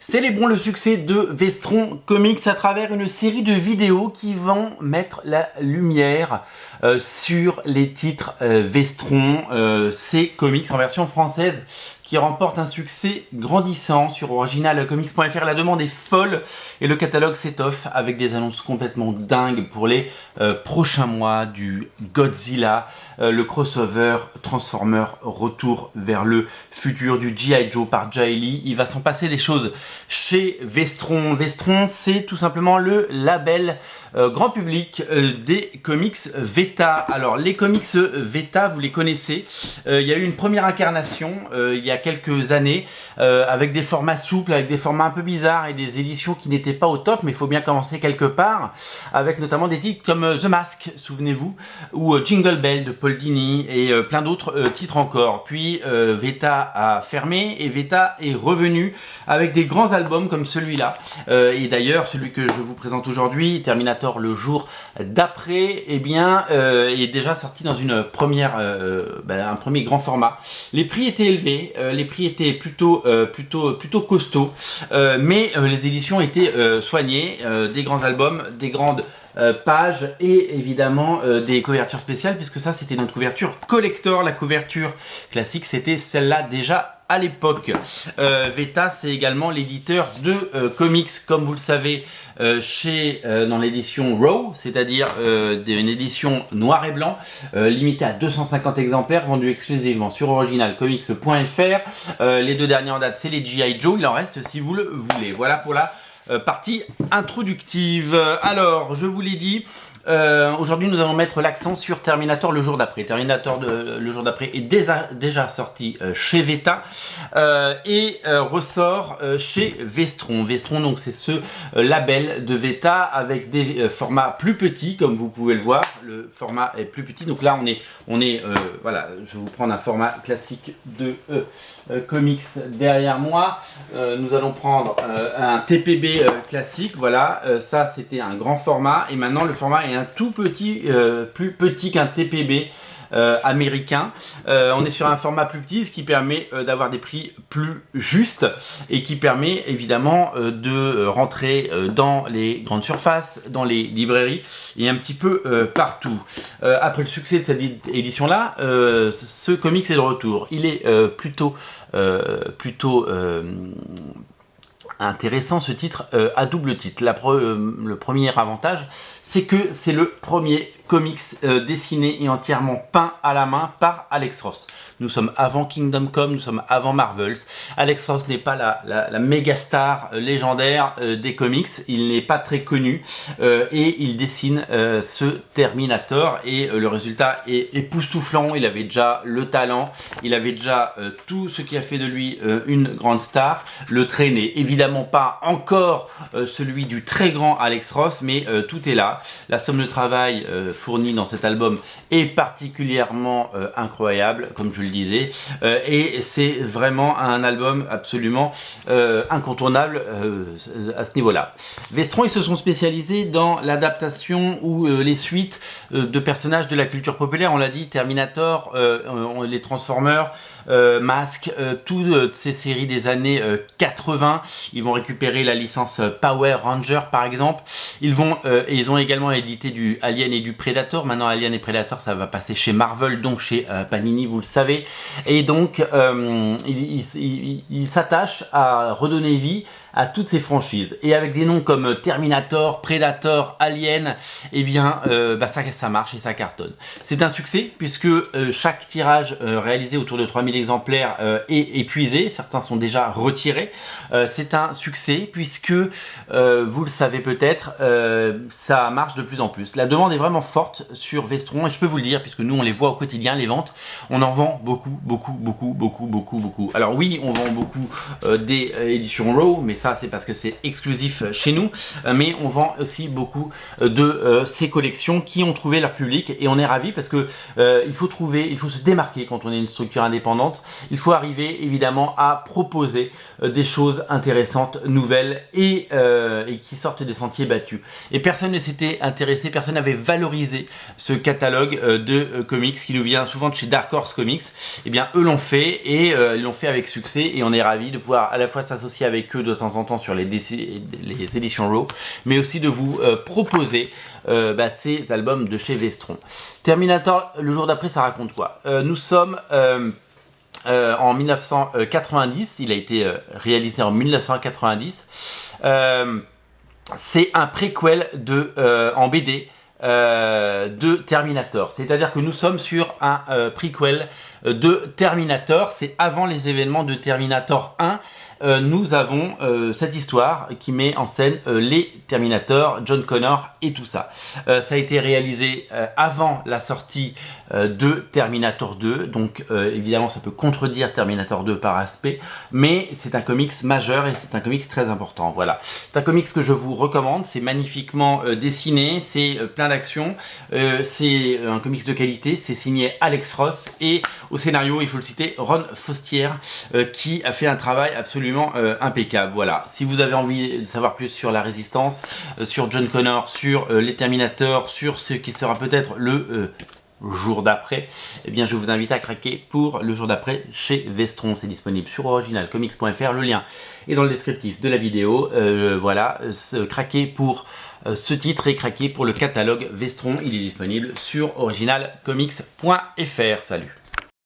Célébrons le succès de Vestron Comics à travers une série de vidéos qui vont mettre la lumière sur les titres Vestron, ces comics en version française qui remportent un succès grandissant sur originalcomics.fr. La demande est folle et le catalogue s'étoffe avec des annonces complètement dingues pour les prochains mois, du Godzilla, le crossover Transformer retour vers le futur, du G.I. Joe par Jay Lee. Il va s'en passer des choses chez Vestron. Vestron, c'est tout simplement le label grand public des comics Veta. Alors les comics Veta, vous les connaissez. Il y a eu une première incarnation il y a quelques années avec des formats souples, avec des formats un peu bizarres et des éditions qui n'étaient pas au top, mais il faut bien commencer quelque part, avec notamment des titres comme The Mask, souvenez-vous, ou Jingle Bell de Paul Dini et plein d'autres titres encore. Puis Veta a fermé et Veta est revenu avec des grands albums comme celui-là. Et d'ailleurs, celui que je vous présente aujourd'hui, Terminator le jour d'après, eh bien, est déjà sorti dans une première, un premier grand format. Les prix étaient élevés, les prix étaient plutôt costauds, mais les éditions étaient soignées, des grands albums, des grandes pages et évidemment des couvertures spéciales, puisque ça c'était notre couverture collector. La couverture classique c'était celle-là déjà à l'époque. Veta, c'est également l'éditeur de comics, comme vous le savez, dans l'édition Raw, c'est-à-dire une édition noir et blanc, limitée à 250 exemplaires, vendue exclusivement sur originalcomics.fr. Les deux derniers en date, c'est les G.I. Joe, il en reste si vous le voulez. Voilà pour la partie introductive. Alors, je vous l'ai dit, aujourd'hui nous allons mettre l'accent sur Terminator le jour d'après. Terminator le jour d'après est déjà sorti chez Veta et ressort chez Vestron. Vestron, donc c'est ce label de Veta avec des formats plus petits, comme vous pouvez le voir. Le format est plus petit, donc là on est voilà, je vais vous prendre un format classique de comics derrière moi. Nous allons prendre un TPB classique, voilà, ça c'était un grand format et maintenant le format est un tout petit, plus petit qu'un TPB américain. On est sur un format plus petit, ce qui permet d'avoir des prix plus justes et qui permet évidemment de rentrer dans les grandes surfaces, dans les librairies et un petit peu partout. Après le succès de cette édition là, ce comics est de retour. Il est plutôt intéressant, ce titre à double titre. Le premier avantage, c'est que c'est le premier comics dessiné et entièrement peint à la main par Alex Ross. Nous sommes avant Kingdom Come, nous sommes avant Marvels. Alex Ross n'est pas la méga star légendaire des comics, il n'est pas très connu et il dessine ce Terminator et le résultat est époustouflant. Il avait déjà le talent, il avait déjà tout ce qui a fait de lui une grande star. Le trait n'est évidemment pas encore celui du très grand Alex Ross, mais tout est là. La somme de travail fournie dans cet album est particulièrement incroyable, comme je le disais, et c'est vraiment un album absolument incontournable à ce niveau-là. Vestron, ils se sont spécialisés dans l'adaptation ou les suites de personnages de la culture populaire. On l'a dit, Terminator, les Transformers, Mask, toutes ces séries des années 80. Ils vont récupérer la licence Power Ranger par exemple. Ils ont également édité du Alien et du Predator. Maintenant Alien et Predator ça va passer chez Marvel, donc chez Panini, vous le savez. Et donc ils s'attachent à redonner vie à toutes ces franchises. Et avec des noms comme Terminator, Predator, Alien, eh bien ça marche et ça cartonne. C'est un succès puisque chaque tirage réalisé autour de 3000 exemplaires est épuisé. Certains sont déjà retirés. C'est un succès puisque vous le savez peut-être, ça marche de plus en plus. La demande est vraiment forte sur Vestron et je peux vous le dire puisque nous on les voit au quotidien, les ventes. On en vend beaucoup. Alors oui, on vend beaucoup des éditions Raw, mais ça c'est parce que c'est exclusif chez nous, mais on vend aussi beaucoup de ces collections qui ont trouvé leur public et on est ravis parce que il faut se démarquer quand on est une structure indépendante. indépendante, il faut arriver évidemment à proposer des choses intéressantes, nouvelles et qui sortent des sentiers battus. Et personne ne s'était intéressé, personne n'avait valorisé ce catalogue de comics qui nous vient souvent de chez Dark Horse Comics. Eh bien eux l'ont fait et ils l'ont fait avec succès et on est ravis de pouvoir à la fois s'associer avec eux de temps en temps sur les éditions Raw, mais aussi de vous proposer ces albums de chez Vestron. Terminator, le jour d'après, ça raconte quoi? Nous sommes en 1990, il a été réalisé en 1990. C'est un préquel en BD de Terminator. C'est-à-dire que nous sommes sur un prequel de Terminator. C'est avant les événements de Terminator 1. Nous avons cette histoire qui met en scène les Terminator, John Connor et tout ça. Ça a été réalisé avant la sortie de Terminator 2, donc évidemment ça peut contredire Terminator 2 par aspect, mais c'est un comics majeur et c'est un comics très important. Voilà, c'est un comics que je vous recommande, c'est magnifiquement dessiné, c'est plein d'action, c'est un comics de qualité, c'est signé Alex Ross et au scénario, il faut le citer, Ron Fostier qui a fait un travail absolument impeccable. Voilà, si vous avez envie de savoir plus sur la résistance, sur John Connor, sur les Terminators, sur ce qui sera peut-être le jour d'après, eh bien je vous invite à craquer pour le jour d'après chez Vestron. C'est disponible sur originalcomics.fr, le lien est dans le descriptif de la vidéo. Voilà, craquez pour ce titre et craquez pour le catalogue Vestron, il est disponible sur originalcomics.fr. Salut.